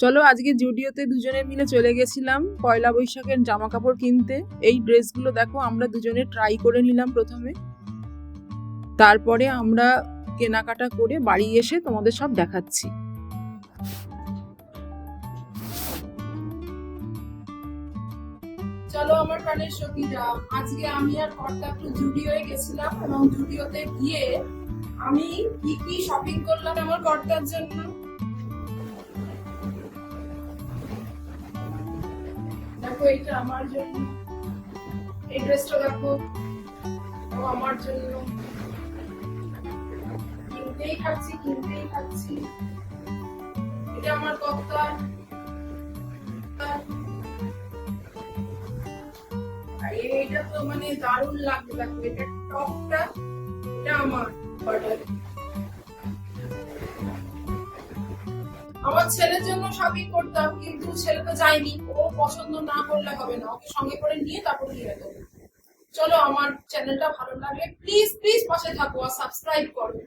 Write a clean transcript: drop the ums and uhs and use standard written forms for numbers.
চলো আজকে জুডিওতে দুজনে মিলে চলে গেছিলাম পয়লা বৈশাখের জামা কাপড় কিনতে। এই ড্রেসগুলো দেখো আমরা দুজনে ট্রাই করে নিলাম প্রথমে, তারপরে আমরা কেনাকাটা করে বাড়ি এসে তোমাদের সব দেখাচ্ছি। চলো আমার প্রাণের সখীরা, আজকে আমি আর কর্তা একটু জুডিওয়ে গেছিলাম এবং জুডিওতে গিয়ে আমি কি কি শপিং করলাম আমার কর্তার জন্য। দেখো এটা আমার জন্য, এই ড্রেসটা দেখো আমার জন্য। কিনতেই খাচ্ছি। এটা আমার কর্তা, এটা তো মানে দারুণ লাগবে। দেখো এটা টপটা, এটা আমার অর্ডার। আমার ছেলের জন্য শপিং করতাম, কিন্তু ছেলে তো যায়নি, ও পছন্দ না করলে হবে না, ওকে সঙ্গে করে নিয়ে তারপর কিনে দেবো। চলো আমার চ্যানেলটা ভালো লাগলে প্লিজ পাশে থাকো আর সাবস্ক্রাইব করো।